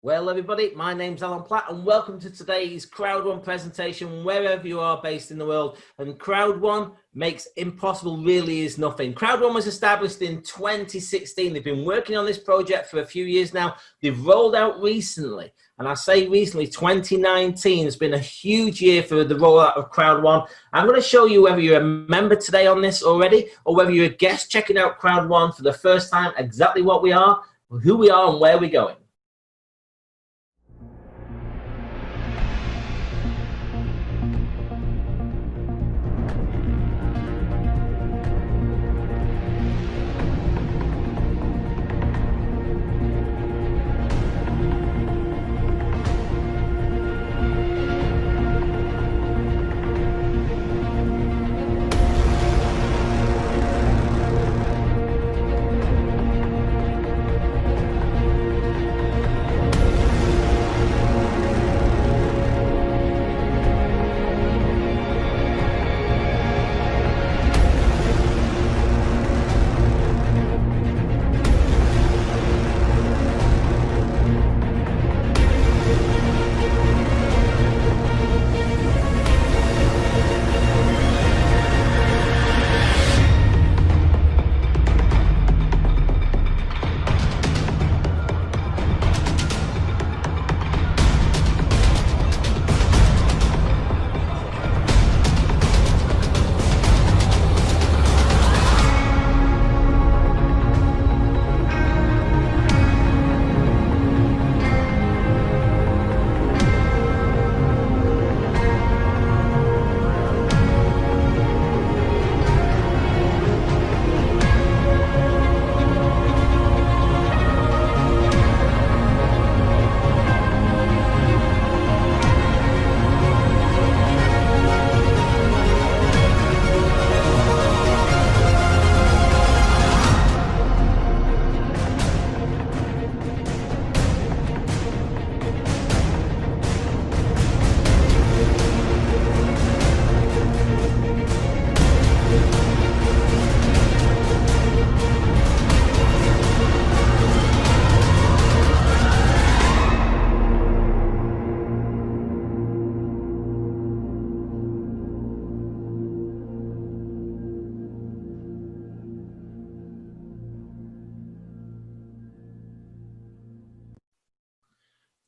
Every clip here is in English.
Well, everybody, my name's Alan Platt, and welcome to today's Crowd1 presentation, wherever you are based in the world. And Crowd1 makes impossible really is nothing. Crowd1 was established in 2016. They've been working on this project for a few years now. They've rolled out recently, and I say recently, 2019 has been a huge year for the rollout of Crowd1. I'm going to show you whether you're a member today on this already, or whether you're a guest checking out Crowd1 for the first time, exactly what we are, who we are, and where we're going.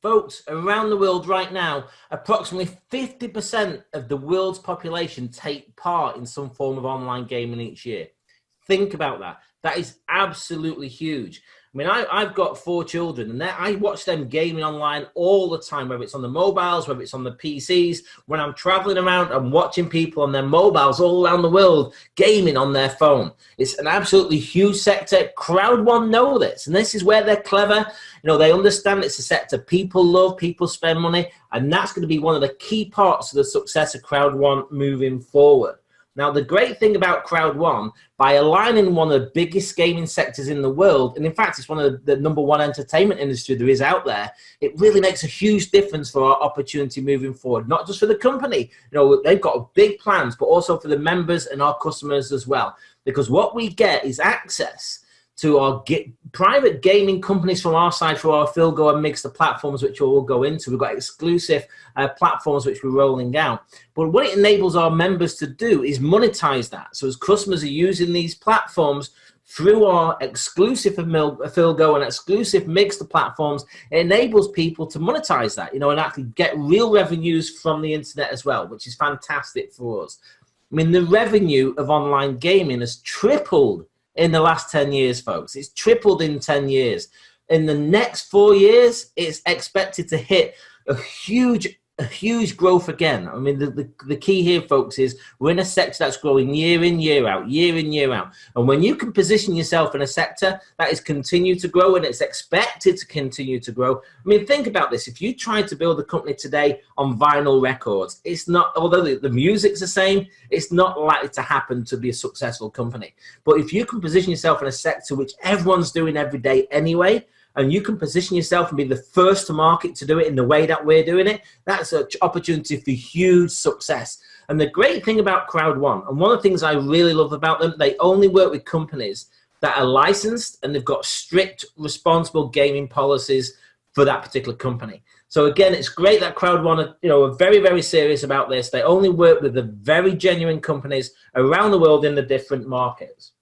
Folks, around the world right now, approximately 50% of the world's population take part in some form of online gaming each year. Think about that. That is absolutely huge. I mean, I've got 4 children, and I watch them gaming online all the time, whether it's on the mobiles, whether it's on the PCs. When I'm traveling around, I'm watching people on their mobiles all around the world gaming on their phone. It's an absolutely huge sector. Crowd1 know this, and this is where they're clever. You know, they understand it's a sector people love, people spend money, and that's going to be one of the key parts of the success of Crowd1 moving forward. Now, the great thing about Crowd1, by aligning one of the biggest gaming sectors in the world, and in fact, it's one of the #1 entertainment industry there is out there, it really makes a huge difference for our opportunity moving forward, not just for the company. You know, they've got big plans, but also for the members and our customers as well. Because what we get is access to our private gaming companies from our side for our Philgo and Mixer platforms, which we'll go into. We've got exclusive platforms which we're rolling out. But what it enables our members to do is monetize that. So as customers are using these platforms through our exclusive Philgo and exclusive Mixer platforms, it enables people to monetize that, you know, and actually get real revenues from the internet as well, which is fantastic for us. I mean, the revenue of online gaming has tripled in the last 10 years, folks. It's tripled in 10 years. In the next 4 years, it's expected to hit a huge growth again. I mean, the key here, folks, is we're in a sector that's growing year in, year out, year in, year out. And when you can position yourself in a sector that is continue to grow and it's expected to continue to grow, I mean, think about this. If you tried to build a company today on vinyl records, it's not, although the music's the same, it's not likely to happen to be a successful company. But if you can position yourself in a sector which everyone's doing every day anyway, and you can position yourself and be the first to market to do it in the way that we're doing it, that's an opportunity for huge success. And the great thing about Crowd1, and one of the things I really love about them, they only work with companies that are licensed and they've got strict, responsible gaming policies for that particular company. So again, it's great that Crowd1 are very, very serious about this. They only work with the very genuine companies around the world in the different markets.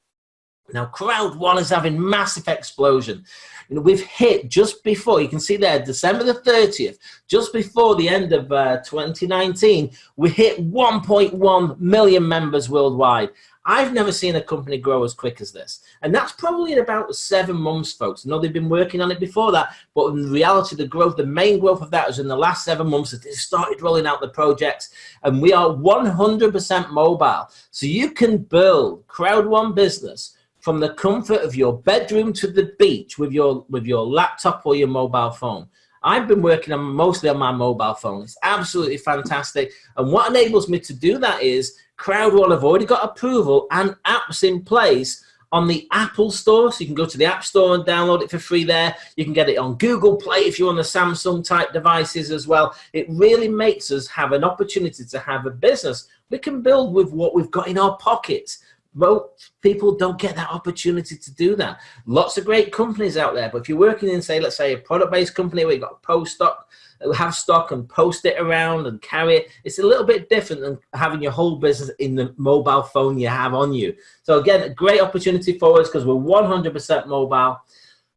Now, Crowd1 is having massive explosion. We've hit just before, you can see there, December the 30th, just before the end of 2019, we hit 1.1 million members worldwide. I've never seen a company grow as quick as this. And that's probably in about 7 months, folks. I know they've been working on it before that, but in reality, the main growth of that was in the last 7 months that they started rolling out the projects. And we are 100% mobile. So you can build Crowd1 business from the comfort of your bedroom to the beach with your laptop or your mobile phone. I've been working mostly on my mobile phone. It's absolutely fantastic. And what enables me to do that is Crowd1 have already got approval and apps in place on the Apple Store. So you can go to the App Store and download it for free there. You can get it on Google Play if you're on the Samsung type devices as well. It really makes us have an opportunity to have a business we can build with what we've got in our pockets. Most people don't get that opportunity to do that. Lots of great companies out there, but if you're working in, let's say a product-based company where you've got post stock, have stock and post it around and carry it, it's a little bit different than having your whole business in the mobile phone you have on you. So again, a great opportunity for us because we're 100% mobile.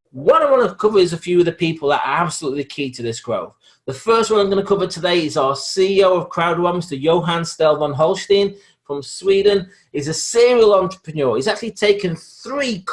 What I want to cover is a few of the people that are absolutely key to this growth. The first one I'm going to cover today is our CEO of Crowd1, Mr. Johan Stelvan Holstein from Sweden. He's a serial entrepreneur. He's actually taken 3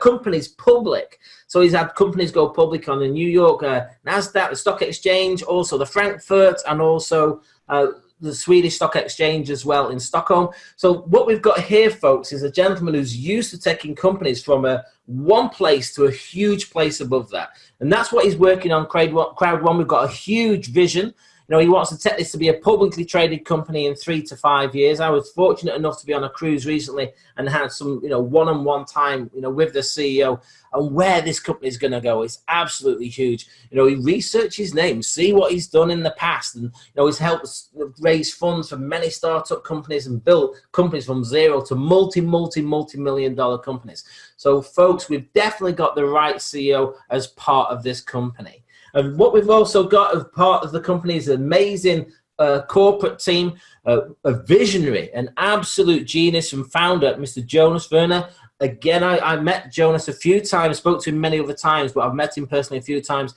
companies public. So he's had companies go public on the New York NASDAQ, the stock exchange, also the Frankfurt, and also the Swedish stock exchange as well in Stockholm. So what we've got here, folks, is a gentleman who's used to taking companies from one place to a huge place above that. And that's what he's working on, Crowd1. We've got a huge vision. He wants to take this to be a publicly traded company in 3 to 5 years. I was fortunate enough to be on a cruise recently and had some, one-on-one time, with the CEO and where this company is going to go. It's absolutely huge. He researched his name, see what he's done in the past, and he's helped raise funds for many startup companies and built companies from zero to multi-million-dollar companies. So, folks, we've definitely got the right CEO as part of this company. And what we've also got as part of the company is an amazing corporate team, a visionary, an absolute genius and founder, Mr. Jonas Werner. Again, I met Jonas a few times, spoke to him many other times, but I've met him personally a few times.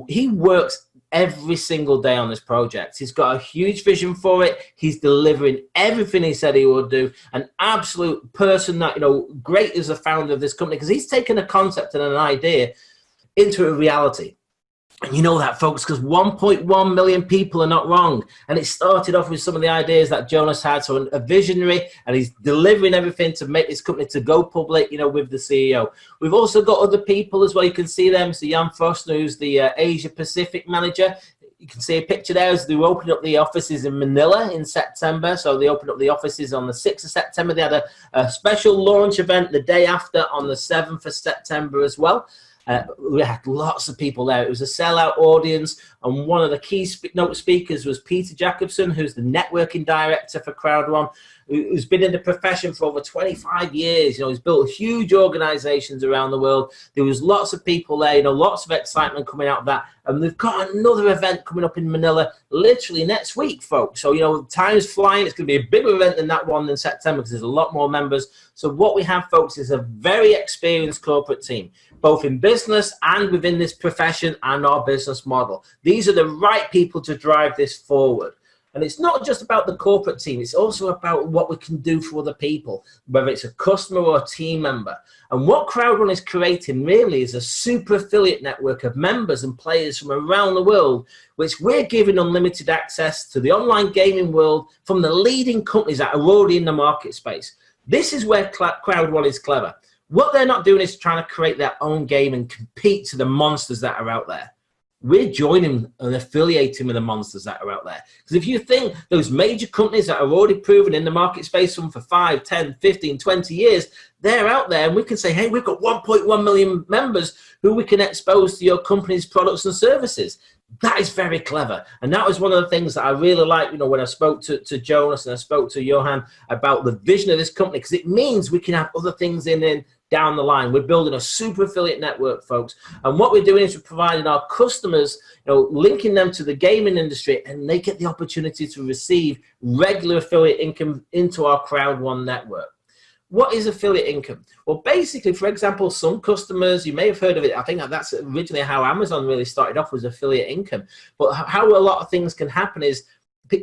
He works every single day on this project. He's got a huge vision for it. He's delivering everything he said he would do. An absolute person that, great as a founder of this company, because he's taken a concept and an idea into a reality. And you know that, folks, because 1.1 million people are not wrong. And it started off with some of the ideas that Jonas had. So a visionary, and he's delivering everything to make this company to go public, with the CEO. We've also got other people as well. You can see them. Mr. Jan Foster, who's the Asia Pacific manager. You can see a picture there as they were opening up the offices in Manila in September. So they opened up the offices on the 6th of September. They had a special launch event the day after on the 7th of September as well. We had lots of people there. It was a sellout audience, and one of the key note speakers was Peter Jacobson, who's the networking director for Crowd1, who's been in the profession for over 25 years. He's built huge organizations around the world. There was lots of people there, lots of excitement coming out of that. And we've got another event coming up in Manila literally next week, folks. So, time's flying. It's going to be a bigger event than that one in September because there's a lot more members. So what we have, folks, is a very experienced corporate team, both in business and within this profession and our business model. These are the right people to drive this forward. And it's not just about the corporate team. It's also about what we can do for other people, whether it's a customer or a team member. And what Crowd1 is creating really is a super affiliate network of members and players from around the world, which we're giving unlimited access to the online gaming world from the leading companies that are already in the market space. This is where Crowd1 is clever. What they're not doing is trying to create their own game and compete to the monsters that are out there. We're joining and affiliating with the monsters that are out there. Because if you think those major companies that are already proven in the market space for 5, 10, 15, 20 years, they're out there and we can say, hey, we've got 1.1 million members who we can expose to your company's products and services. That is very clever. And that was one of the things that I really liked, when I spoke to Jonas and I spoke to Johan about the vision of this company, because it means we can have other things in down the line. We're building a super affiliate network, folks. And what we're doing is we're providing our customers, linking them to the gaming industry, and they get the opportunity to receive regular affiliate income into our Crowd1 network. What is affiliate income? Well, basically, for example, some customers, you may have heard of it. I think that's originally how Amazon really started off, was affiliate income. But how a lot of things can happen is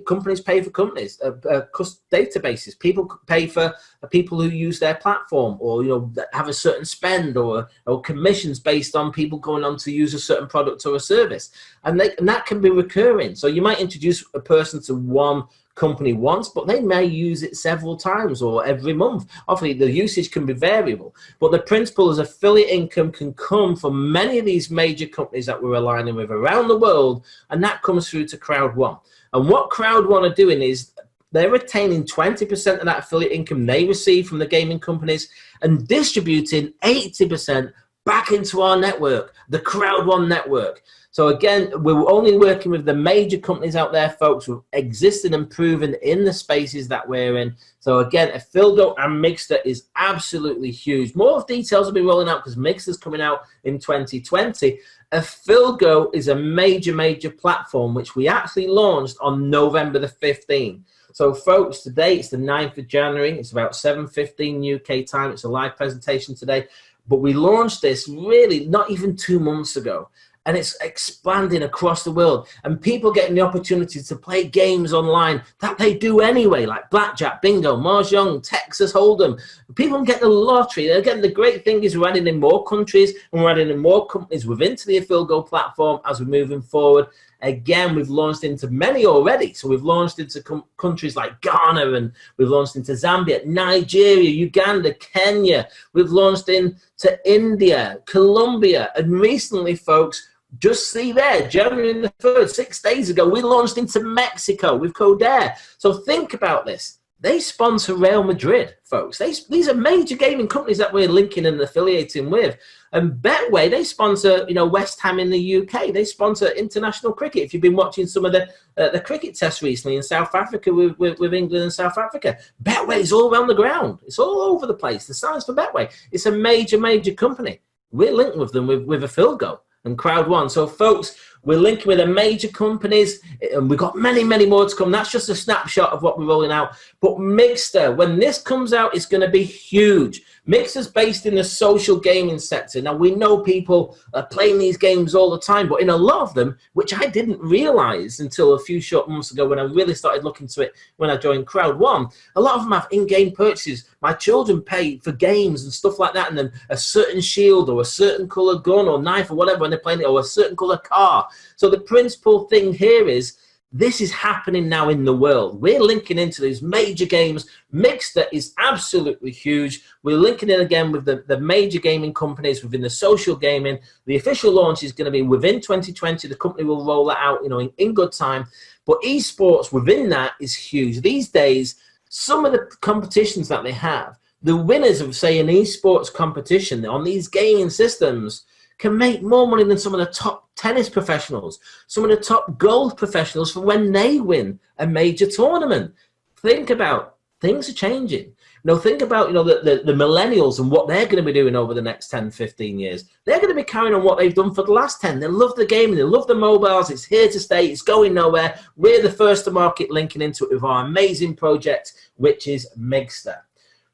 companies pay for companies, databases. People pay for people who use their platform, or have a certain spend, or commissions based on people going on to use a certain product or a service, and that can be recurring. So you might introduce a person to one company once, but they may use it several times or every month. Obviously, the usage can be variable, but the principle is affiliate income can come from many of these major companies that we're aligning with around the world, and that comes through to Crowd1. And what Crowd1 are doing is they're retaining 20% of that affiliate income they receive from the gaming companies and distributing 80% back into our network, the Crowd1 network. So again, we're only working with the major companies out there, folks, who are existing and proven in the spaces that we're in. So again, Affilgo and Mixter is absolutely huge. More details will be rolling out because Mixter's coming out in 2020. Affilgo is a major platform which we actually launched on November the 15th. So folks, today it's the 9th of January. It's about 7:15 UK time. It's a live presentation today. But we launched this really not even 2 months ago. And it's expanding across the world, and people getting the opportunity to play games online that they do anyway, like blackjack, bingo, mahjong, Texas Hold'em. People get the lottery. Again, the great thing is we're adding in more countries, and we're adding in more companies within the Affilgo platform as we're moving forward. Again, we've launched into many already. So we've launched into countries like Ghana, and we've launched into Zambia, Nigeria, Uganda, Kenya. We've launched into India, Colombia, and recently, folks, just see there, January the 3rd, 6 days ago, we launched into Mexico with Codair. So think about this. They sponsor Real Madrid, folks. These are major gaming companies that we're linking and affiliating with. And Betway, they sponsor, West Ham in the UK. They sponsor international cricket. If you've been watching some of the cricket tests recently in South Africa with England and South Africa, Betway is all around the ground. It's all over the place. The signs for Betway. It's a major company. We're linked with them with Affilgo and Crowd1. So folks, we're linking with the major companies, and we've got many more to come. That's just a snapshot of what we're rolling out. But Mixter, when this comes out, it's going to be huge. Mixter's based in the social gaming sector. Now, we know people are playing these games all the time, but in a lot of them, which I didn't realize until a few short months ago when I really started looking to it when I joined Crowd1, a lot of them have in-game purchases. My children pay for games and stuff like that, and then a certain shield or a certain color gun or knife or whatever when they're playing it, or a certain color car. So the principal thing here is this is happening now in the world. We're linking into these major games. Mixter is absolutely huge. We're linking in again with the major gaming companies within the social gaming. The official launch is going to be within 2020. The company will roll that out, in good time. But esports within that is huge. These days, some of the competitions that they have, the winners of, say, an esports competition on these gaming systems can make more money than some of the top tennis professionals, some of the top golf professionals for when they win a major tournament. Think about, things are changing. Think about, the millennials and what they're going to be doing over the next 10, 15 years. They're going to be carrying on what they've done for the last 10. They love the gaming. They love the mobiles. It's here to stay. It's going nowhere. We're the first to market linking into it with our amazing project, which is Mixter.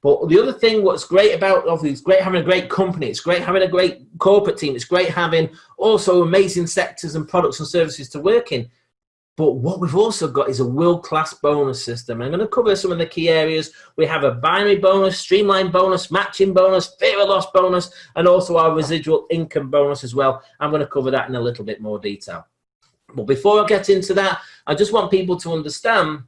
But the other thing, what's great about, obviously, it's great having a great company. It's great having a great corporate team. It's great having also amazing sectors and products and services to work in. But what we've also got is a world-class bonus system. I'm going to cover some of the key areas. We have a binary bonus, streamlined bonus, matching bonus, fear of loss bonus, and also our residual income bonus as well. I'm going to cover that in a little bit more detail. But before I get into that, I just want people to understand,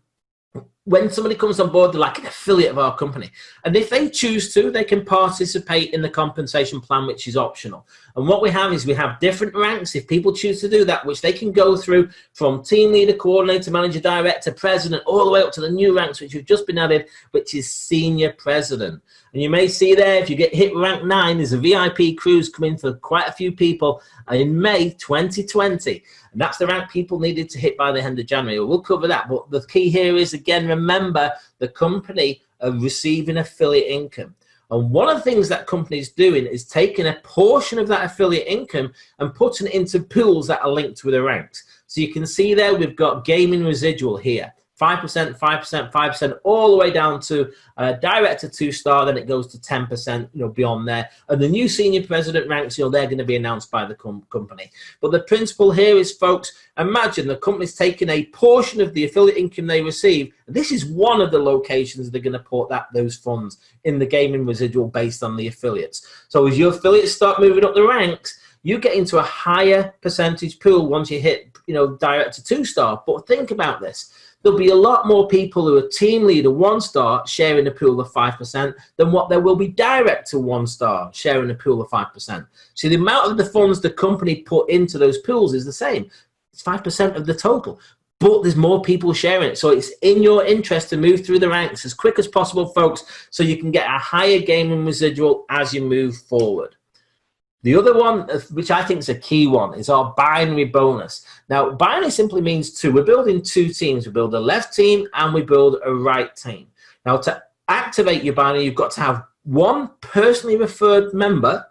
when somebody comes on board, they're like an affiliate of our company. And if they choose to, they can participate in the compensation plan, which is optional. And what we have is we have different ranks, if people choose to do that, which they can go through from team leader, coordinator, manager, director, president, all the way up to the new ranks, which have just been added, which is senior president. And you may see there, if you get hit rank 9, there's a VIP cruise coming for quite a few people in May 2020. And that's the rank people needed to hit by the end of January. We'll cover that. But the key here is, again, remember, the company are receiving affiliate income. And one of the things that company's doing is taking a portion of that affiliate income and putting it into pools that are linked with the ranks. So you can see there we've got gaming residual here. 5%, 5%, 5%, all the way down to direct to 2-star, then it goes to 10%, beyond there. And the new senior president ranks, they're going to be announced by the company. But the principle here is, folks, imagine the company's taking a portion of the affiliate income they receive. This is one of the locations they're going to put those funds in the gaming residual based on the affiliates. So as your affiliates start moving up the ranks, you get into a higher percentage pool once you hit, direct to 2-star. But think about this. There'll be a lot more people who are team leader 1-star sharing a pool of 5% than what there will be direct to 1-star sharing a pool of 5%. So the amount of the funds the company put into those pools is the same. It's 5% of the total, but there's more people sharing it. So it's in your interest to move through the ranks as quick as possible, folks, so you can get a higher gaming residual as you move forward. The other one, which I think is a key one, is our binary bonus. Now, binary simply means two. We're building two teams. We build a left team and we build a right team. Now, to activate your binary, you've got to have one personally referred member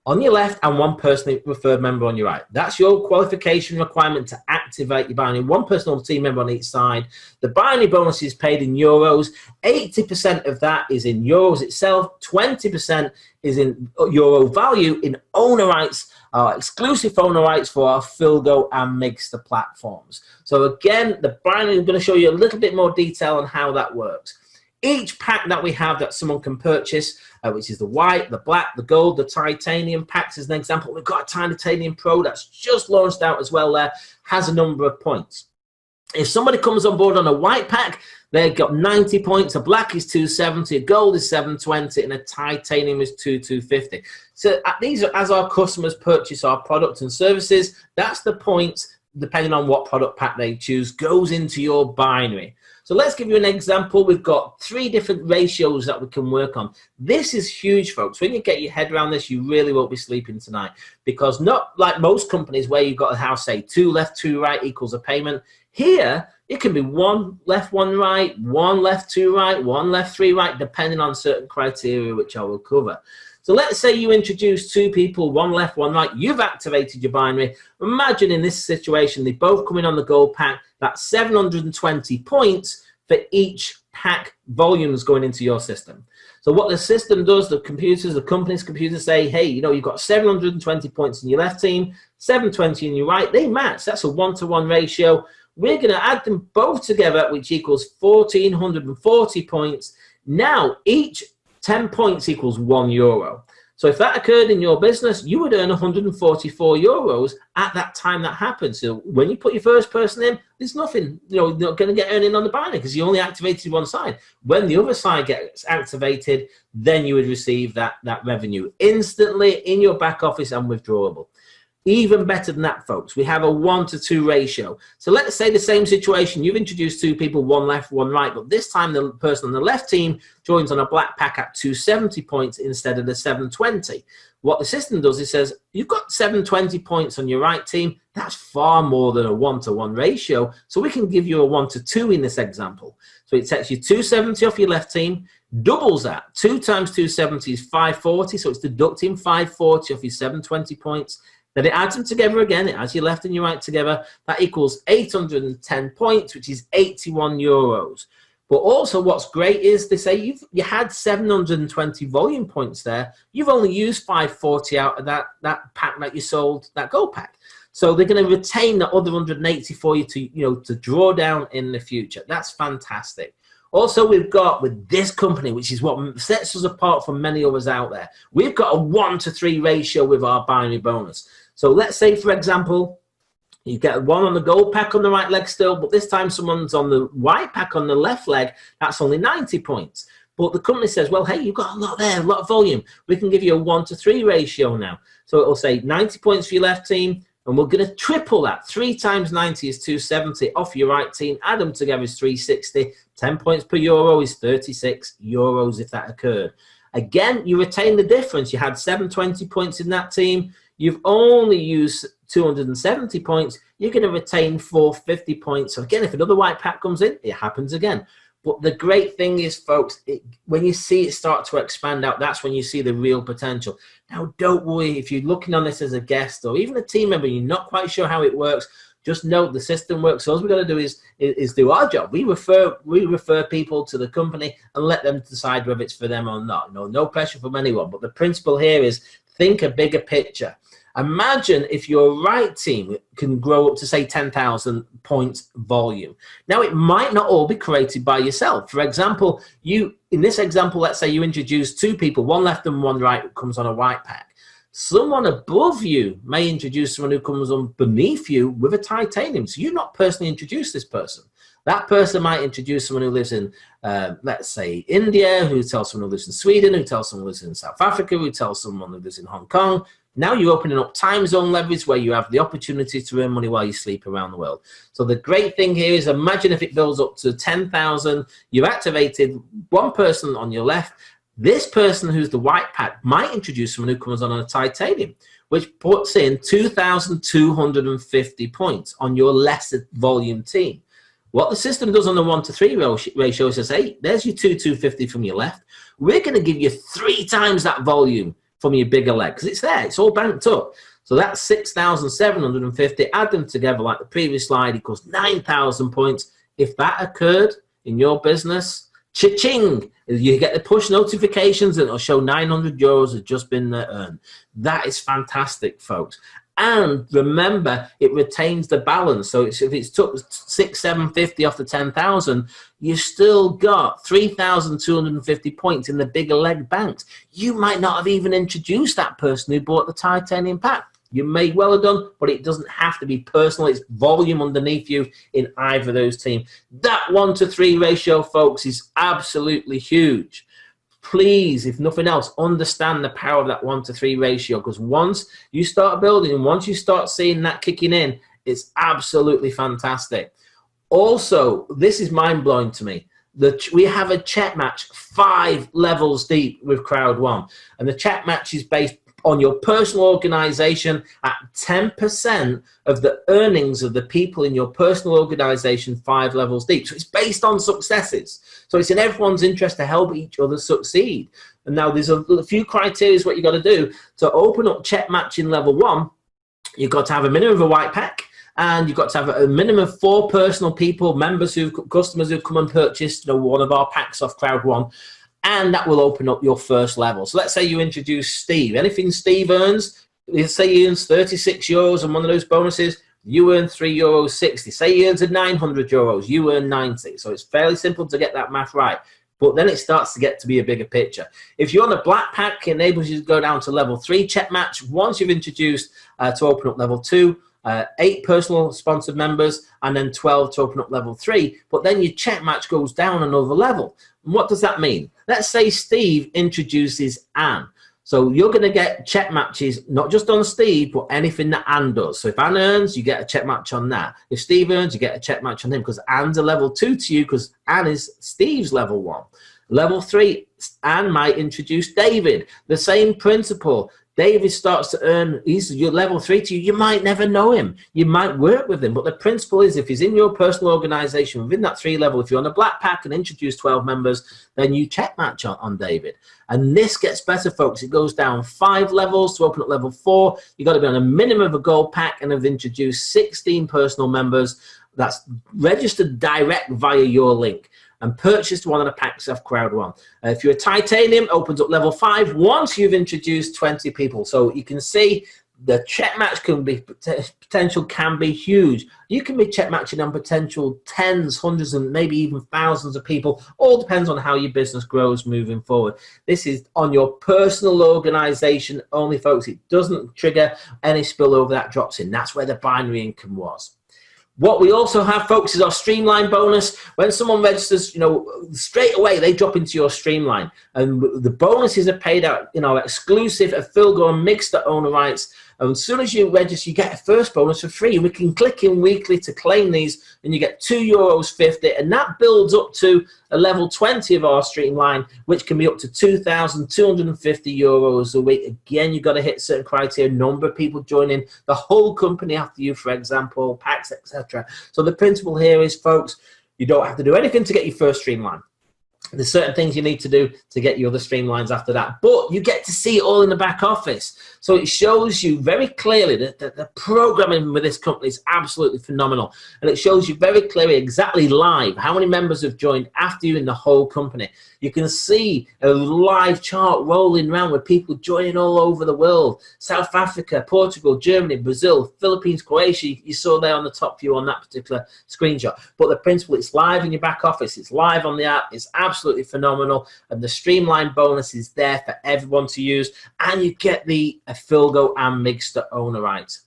on your left and one personally referred member on your right. That's your qualification requirement to activate your binary. One personal team member on each side. The binary bonus is paid in euros. 80% of that is in euros itself. 20% is in euro value in owner rights, exclusive owner rights for our Filgo and Migster platforms. So again, the binary, I'm going to show you a little bit more detail on how that works. Each pack that we have that someone can purchase, which is the white, the black, the gold, the titanium packs as an example. We've got a titanium pro that's just launched out as well there, has a number of points. If somebody comes on board on a white pack, they've got 90 points, a black is 270, a gold is 720, and a titanium is 250. So these are, as our customers purchase our products and services, that's the points, depending on what product pack they choose, goes into your binary. So let's give you an example. We've got 3 different ratios that we can work on. This is huge, folks. When you get your head around this, you really won't be sleeping tonight, because not like most companies where you've got to have, say, 2 left, 2 right equals a payment. Here, it can be 1 left, 1 right, 1 left, 2 right, 1 left, 3 right, depending on certain criteria, which I will cover. So let's say you introduce 2 people, 1 left, 1 right. You've activated your binary. Imagine in this situation, they both come in on the gold pack. That's 720 points for each pack volumes going into your system. So what the system does, the computers, the company's computers say, hey, you've got 720 points in your left team, 720 in your right. They match. That's a 1-to-1 ratio. We're going to add them both together, which equals 1,440 points. Now, each 10 points equals €1. So if that occurred in your business, you would earn 144 euros at that time that happened. So when you put your first person in, there's nothing, you're not going to get earning on the binary because you only activated one side. When the other side gets activated, then you would receive that revenue instantly in your back office and withdrawable. Even better than that, folks, we have a 1-to-2 ratio. So let's say the same situation. You've introduced 2 people, 1 left, 1 right, but this time the person on the left team joins on a black pack at 270 points instead of the 720. What the system does is says, you've got 720 points on your right team. That's far more than a 1-to-1 ratio. So we can give you a 1-to-2 in this example. So it takes you 270 off your left team, doubles that. 2 times 270 is 540. So it's deducting 540 off your 720 points. Then it adds them together again. It adds your left and your right together. That equals 810 points, which is 81 euros. But also what's great is they say you had 720 volume points there. You've only used 540 out of that pack that you sold, that gold pack. So they're going to retain the other 180 for you to draw down in the future. That's fantastic. Also, we've got with this company, which is what sets us apart from many others out there, we've got a 1-to-3 ratio with our binary bonus. So let's say, for example, you get 1 on the gold pack on the right leg still, but this time someone's on the white pack on the left leg. That's only 90 points. But the company says, well, hey, you've got a lot there, a lot of volume. We can give you a 1-to-3 ratio now. So it'll say 90 points for your left team, and we're going to triple that. 3 times 90 is 270 off your right team. Add them together is 360. 10 points per euro is 36 euros if that occurred. Again, you retain the difference. You had 720 points in that team. You've only used 270 points. You're going to retain 450 points. So again, if another white pack comes in, it happens again. But the great thing is, folks, when you see it start to expand out, that's when you see the real potential. Now, don't worry if you're looking on this as a guest or even a team member, you're not quite sure how it works. Just know the system works. So all we've got to do is do our job. We refer people to the company and let them decide whether it's for them or not. No pressure from anyone. But the principle here is think a bigger picture. Imagine if your right team can grow up to, say, 10,000 points volume. Now, it might not all be created by yourself. For example, in this example, let's say you introduce two people, one left and one right, who comes on a white pack. Someone above you may introduce someone who comes on beneath you with a titanium. So you've not personally introduced this person. That person might introduce someone who lives in, let's say, India, who tells someone who lives in Sweden, who tells someone who lives in South Africa, who tells someone who lives in Hong Kong. Now you're opening up time zone leverage where you have the opportunity to earn money while you sleep around the world. So the great thing here is, imagine if it builds up to 10,000, you've activated one person on your left. This person who's the white pack might introduce someone who comes on a titanium, which puts in 2,250 points on your lesser volume team. What the system does on the 1-to-3 ratio is says, hey, there's your 2,250 from your left. We're going to give you 3 times that volume from your bigger leg, because it's there, it's all banked up. So that's 6,750. Add them together like the previous slide equals 9,000 points. If that occurred in your business, cha-ching, you get the push notifications and it'll show 900 euros have just been earned. That is fantastic, folks. And remember, it retains the balance. So if it's took 6,750 off the 10,000, you've still got 3,250 points in the bigger leg banks. You might not have even introduced that person who bought the titanium pack. You may well have done, but it doesn't have to be personal. It's volume underneath you in either of those teams. That 1-to-3 ratio, folks, is absolutely huge. Please, if nothing else, understand the power of that 1-to-3 ratio, because once you start building and once you start seeing that kicking in, it's absolutely fantastic. Also, this is mind-blowing to me. We have a chat match 5 levels deep with Crowd1, and the chat match is based on your personal organization at 10% of the earnings of the people in your personal organization 5 levels deep. So it's based on successes. So it's in everyone's interest to help each other succeed. And now there's a few criteria what you got to do to open up check matching level 1. You've got to have a minimum of a white pack, and you've got to have a minimum of 4 personal people, customers who've come and purchased one of our packs off Crowd1. And that will open up your first level. So let's say you introduce Steve. Anything Steve earns, let's say he earns 36 euros on one of those bonuses, you earn €3.60. Say he earns 900 euros, you earn 90. So it's fairly simple to get that math right. But then it starts to get to be a bigger picture. If you're on a black pack, it enables you to go down to level 3 check match. Once you've introduced to open up level 2, 8 personal sponsored members, and then 12 to open up level 3. But then your check match goes down another level. And what does that mean? Let's say Steve introduces Anne. So you're going to get check matches, not just on Steve, but anything that Anne does. So if Anne earns, you get a check match on that. If Steve earns, you get a check match on him, because Anne's a level 2 to you, because Anne is Steve's level 1. Level 3, Anne might introduce David. The same principle. David starts to earn, he's your level 3 to you. You might never know him. You might work with him. But the principle is, if he's in your personal organization within that 3 level, if you're on a black pack and introduce 12 members, then you check match on David. And this gets better, folks. It goes down 5 levels to open up level 4. You've got to be on a minimum of a gold pack and have introduced 16 personal members. That's registered direct via your link and purchased one of the packs off Crowd1. If you're a titanium, opens up level 5 once you've introduced 20 people. So you can see the check match potential can be huge. You can be check matching on potential tens, hundreds, and maybe even thousands of people. All depends on how your business grows moving forward. This is on your personal organization only, folks. It doesn't trigger any spillover that drops in. That's where the binary income was. What we also have, folks, is our Streamline bonus. When someone registers, straight away they drop into your Streamline, and the bonuses are paid out, exclusive of Philgo and Mixter owner rights. And as soon as you register, you get a first bonus for free. We can click in weekly to claim these, and you get €2.50, and that builds up to a level 20 of our Streamline, which can be up to €2,250 a week. Again, you've got to hit certain criteria, number of people joining, the whole company after you, for example, packs, etc. So the principle here is, folks, You don't have to do anything to get your first streamline. There's certain things you need to do to get your other streamlines after that, but you get to see it all in the back office. So it shows you very clearly that the programming with this company is absolutely phenomenal, and it shows you very clearly exactly live how many members have joined after you in the whole company. You can see a live chart rolling around with people joining all over the world: South Africa, Portugal, Germany, Brazil, Philippines, Croatia. You saw there on the top view on that particular screenshot. But the principle, it's live in your back office, it's live on the app, it's absolutely phenomenal, and the streamline bonus is there for everyone to use, and you get the Affilgo and Mixter owner rights.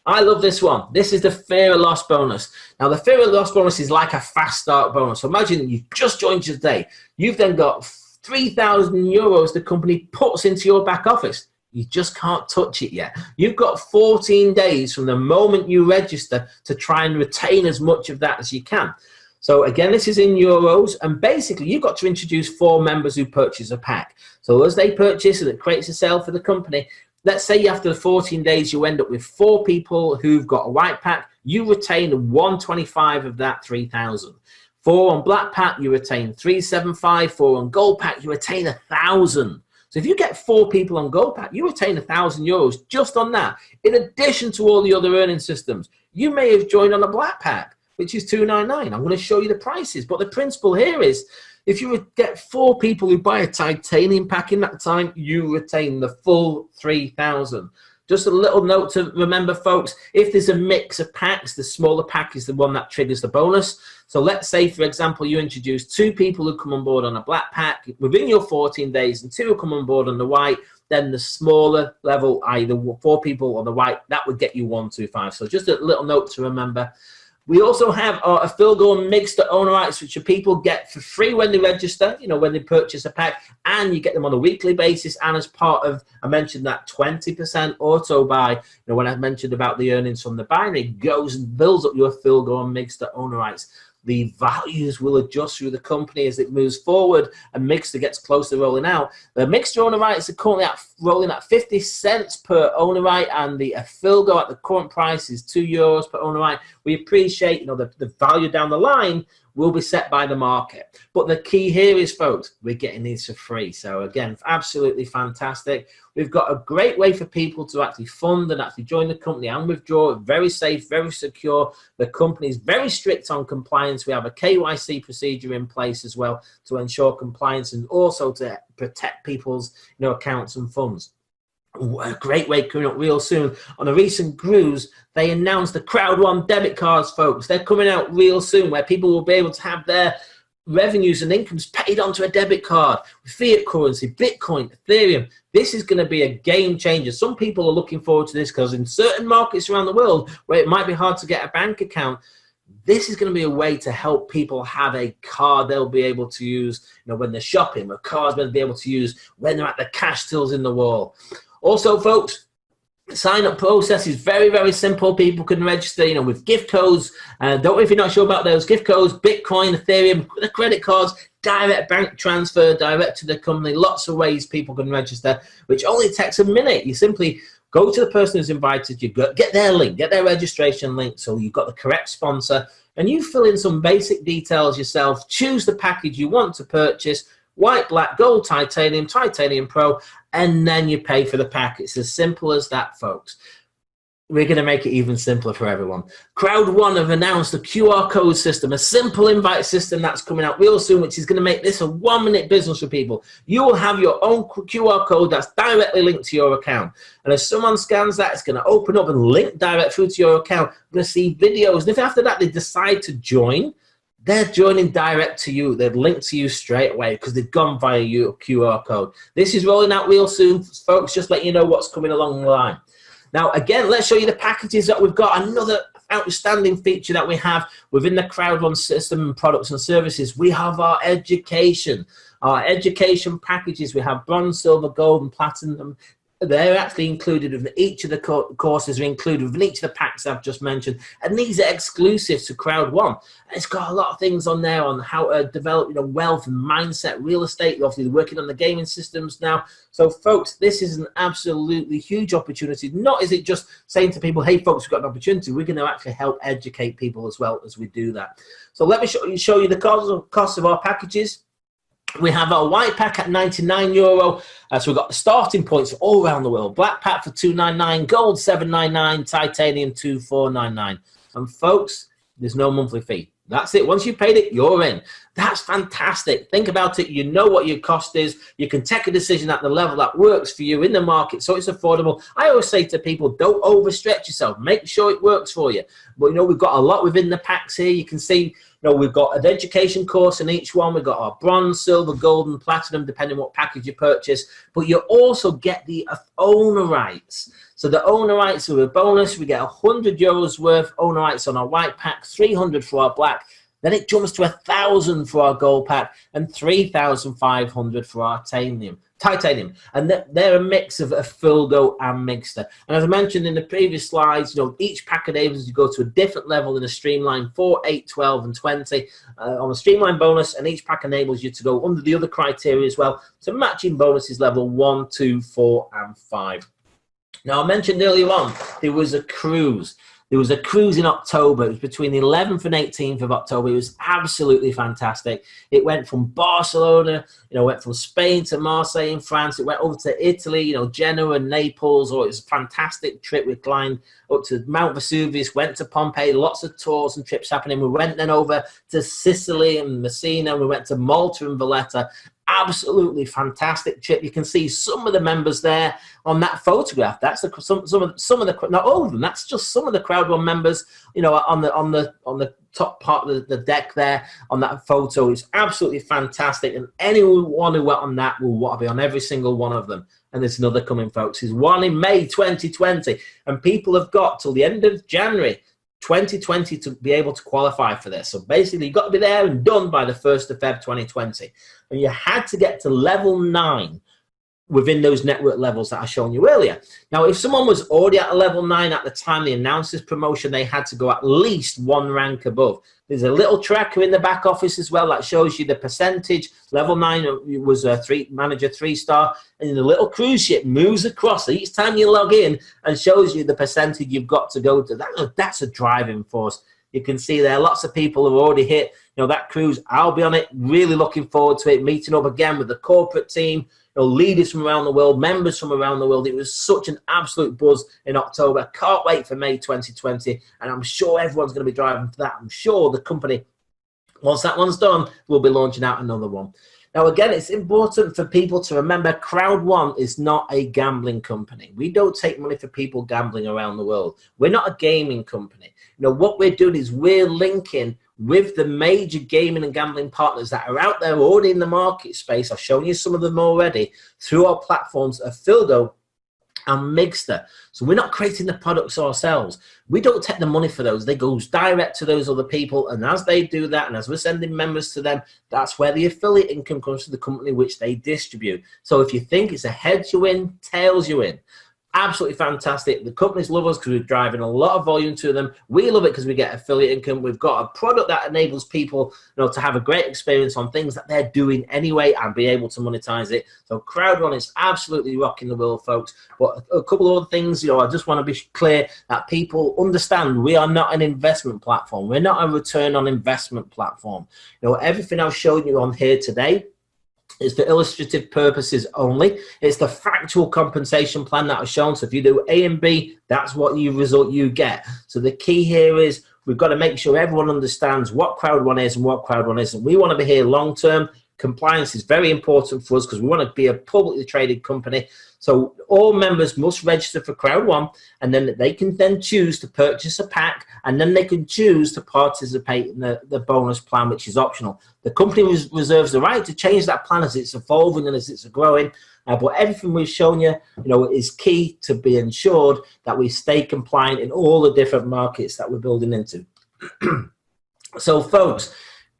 I love this one. This is the fear of loss bonus. Now, the fear of loss bonus is like a fast start bonus. So imagine you just joined today. You've then got 3,000 euros the company puts into your back office. You just can't touch it yet. You've got 14 days from the moment you register to try and retain as much of that as you can. So again, this is in euros, and basically you've got to introduce 4 members who purchase a pack. So as they purchase and it creates a sale for the company, let's say after the 14 days you end up with 4 people who've got a white pack, you retain 125 of that 3,000. 4 on black pack, you retain 375. 4 on gold pack, you retain 1,000. So if you get 4 people on gold pack, you retain 1,000 euros just on that, in addition to all the other earning systems. You may have joined on a black pack, which is 299. I'm going to show you the prices, but the principle here is, if you would get 4 people who buy a titanium pack in that time, you retain the full 3,000. Just a little note to remember, folks, if there's a mix of packs, the smaller pack is the one that triggers the bonus. So let's say, for example, you introduce 2 people who come on board on a black pack within your 14 days and 2 who come on board on the white, then the smaller level, either 4 people on the white, that would get you 125. So just a little note to remember. We also have our Affilgo and Mixter owner rights, which are people get for free when they register, you know, when they purchase a pack, and you get them on a weekly basis. And as part of, I mentioned that 20% auto buy, you know, when I mentioned about the earnings from the binary, goes and builds up your Affilgo and Mixter owner rights. The values will adjust through the company as it moves forward and Mixter gets close to rolling out. The Mixter owner rights are currently rolling at 50 cents per owner right, and the Affilgo at the current price is €2 per owner right. We appreciate, you know, the value down the line will be set by the market. But the key here is, folks, we're getting these for free. So again, absolutely fantastic. We've got a great way for people to actually fund and actually join the company and withdraw. Very safe, very secure. The company is very strict on compliance. We have a KYC procedure in place as well to ensure compliance and also to protect people's, you know, accounts and funds. A great way coming up real soon. On a recent cruise, they announced the Crowd1 debit cards, folks. They're coming out real soon, where people will be able to have their revenues and incomes paid onto a debit card with fiat currency, Bitcoin, Ethereum. This is going to be a game changer. Some people are looking forward to this because in certain markets around the world where it might be hard to get a bank account, this is going to be a way to help people have a card they'll be able to use, you know, when they're shopping, or cards they'll be able to use when they're at the cash tills in the wall. Also, folks, the sign-up process is very, very simple. People can register, you know, with gift codes. Don't know if you're not sure about those gift codes, Bitcoin, Ethereum, the credit cards, direct bank transfer, direct to the company. Lots of ways people can register, which only takes a minute. You simply go to the person who's invited you, get their link, get their registration link, so you've got the correct sponsor, and you fill in some basic details yourself, choose the package you want to purchase, white, black, gold, titanium, titanium pro, and then you pay for the pack. It's as simple as that, folks. We're going to make it even simpler for everyone. Crowd1 have announced a QR code system, a simple invite system that's coming out real soon, which is going to make this a 1-minute business for people. You will have your own QR code that's directly linked to your account. And as someone scans that, it's going to open up and link direct through to your account. You're going to see videos. And if after that they decide to join, they're joining direct to you. They're linked to you straight away because they've gone via your QR code. This is rolling out real soon, folks. Just let you know what's coming along the line. Now, again, let's show you the packages that we've got. Another outstanding feature that we have within the Crowd1 system and products and services, we have our education. Our education packages, we have bronze, silver, gold, and platinum they're actually included within each of the courses, are included within each of the packs I've just mentioned, and these are exclusive to Crowd1. It's got a lot of things on there on how to develop, wealth and mindset, real estate. Obviously, they're working on the gaming systems now. So, folks, this is an absolutely huge opportunity. Not is it just saying to people, "Hey, folks, we've got an opportunity." We're going to actually help educate people as well as we do that. So, let me show you the cost of our packages. We have our white pack at €99. So we've got the starting points all around the world. Black pack for $299, gold $799, titanium $2499. And folks, there's no monthly fee. That's it. Once you've paid it, you're in. That's fantastic. Think about it. You know what your cost is. You can take a decision at the level that works for you in the market, so it's affordable. I always say to people, don't overstretch yourself. Make sure it works for you. But, we've got a lot within the packs here. You can see, we've got an education course in each one. We've got our bronze, silver, gold, and platinum, depending on what package you purchase. But you also get the owner rights. So the owner rights are a bonus. We get €100 worth owner rights on our white pack, 300 for our black. Then it jumps to 1,000 for our gold pack and 3,500 for our titanium. And they're a mix of a Fildo and Mixter. And as I mentioned in the previous slides, each pack enables you to go to a different level in a streamline: 4, 8, 12, and 20 on a streamline bonus. And each pack enables you to go under the other criteria as well. So matching bonuses level 1, 2, 4, and 5. Now, I mentioned earlier on, there was a cruise. There was a cruise in October. It was between the 11th and 18th of October. It was absolutely fantastic. It went from Barcelona, went from Spain to Marseille in France. It went over to Italy, Genoa and Naples. Oh, it was a fantastic trip. We climbed up to Mount Vesuvius, went to Pompeii, lots of tours and trips happening. We went then over to Sicily and Messina. We went to Malta and Valletta. Absolutely fantastic trip. You can see some of the members there on that photograph. That's some of the, not all of them. That's just some of the Crowd1 members. On the top part of the deck there on that photo. It's absolutely fantastic. And anyone who went on that will want to be on every single one of them. And there's another coming, folks. There's one in May 2020, and people have got till the end of January 2020 to be able to qualify for this. So basically, you've got to be there and done by the 1st of Feb 2020. And you had to get to level 9 within those network levels that I shown you earlier. Now, if someone was already at a level 9 at the time they announced this promotion, they had to go at least 1 rank above. There's a little tracker in the back office as well that shows you the percentage. Level 9 was a manager 3-star, and the little cruise ship moves across each time you log in and shows you the percentage you've got to go to. That's a driving force. You can see there lots of people have already hit that cruise. I'll be on it, really looking forward to it, meeting up again with the corporate team, leaders from around the world, members from around the world. It was such an absolute buzz in October. Can't wait for May 2020, and I'm sure everyone's going to be driving for that. I'm sure the company, once that one's done, will be launching out another one. Now, again, it's important for people to remember Crowd1 is not a gambling company. We don't take money for people gambling around the world. We're not a gaming company. What we're doing is we're linking with the major gaming and gambling partners that are out there already in the market space. I've shown you some of them already through our platforms of Fildo and Mixter. So we're not creating the products ourselves. We don't take the money for those. They go direct to those other people, and as they do that, and as we're sending members to them, that's where the affiliate income comes to the company which they distribute. So if you think it's a heads you win, tails you win. Absolutely fantastic. The companies love us because we're driving a lot of volume to them. We love it because we get affiliate income. We've got a product that enables people to have a great experience on things that they're doing anyway and be able to monetize it. So Crowd1 is absolutely rocking the world, folks. But a couple of other things, I just want to be clear that people understand we are not an investment platform. We're not a return on investment platform. Everything I've shown you on here today is for illustrative purposes only. It's the factual compensation plan that I've shown. So if you do A and B, that's what result you get. So the key here is we've got to make sure everyone understands what Crowd1 is and what Crowd1 isn't. We want to be here long term. Compliance is very important for us because we want to be a publicly traded company. So all members must register for Crowd1, and then they can then choose to purchase a pack, and then they can choose to participate in the bonus plan, which is optional. The company reserves the right to change that plan as it's evolving and as it's growing. But everything we've shown you, is key to be ensured that we stay compliant in all the different markets that we're building into. So, folks,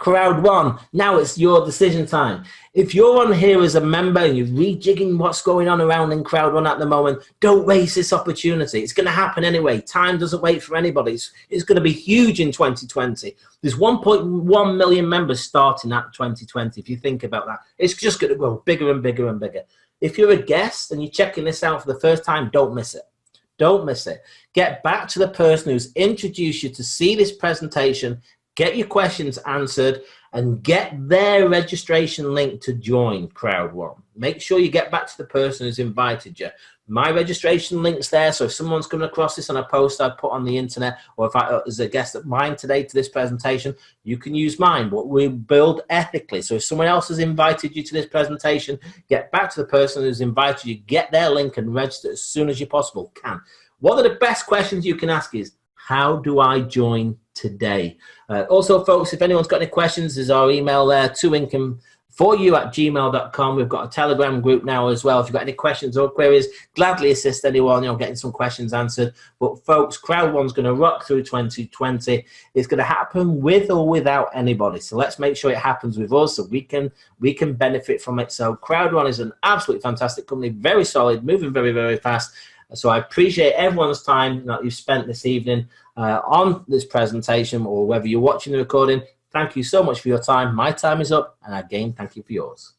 Crowd1, now it's your decision time. If you're on here as a member and you're rejigging what's going on around in Crowd1 at the moment, don't waste this opportunity. It's going to happen anyway. Time doesn't wait for anybody. It's going to be huge in 2020. There's 1.1 million members starting at 2020. If you think about that, it's just going to grow bigger and bigger and bigger. If you're a guest and you're checking this out for the first time, don't miss it. Don't miss it. Get back to the person who's introduced you to see this presentation, get your questions answered, and get their registration link to join Crowd1. Make sure you get back to the person who's invited you. My registration link's there, so if someone's coming across this on a post I put on the internet, or if I as a guest of mine today to this presentation, you can use mine. But we build ethically. So if someone else has invited you to this presentation, get back to the person who's invited you, get their link and register as soon as you possible can. One of the best questions you can ask is, how do I join today? Also, folks, if anyone's got any questions, there's our email there, 2income4you@gmail.com. We've got a Telegram group now as well. If you've got any questions or queries, gladly assist anyone, getting some questions answered. But folks, Crowd1's going to rock through 2020. It's going to happen with or without anybody. So let's make sure it happens with us so we can benefit from it. So Crowd1 is an absolutely fantastic company, very solid, moving very, very fast. So I appreciate everyone's time that you've spent this evening on this presentation, or whether you're watching the recording. Thank you so much for your time. My time is up, and again, thank you for yours.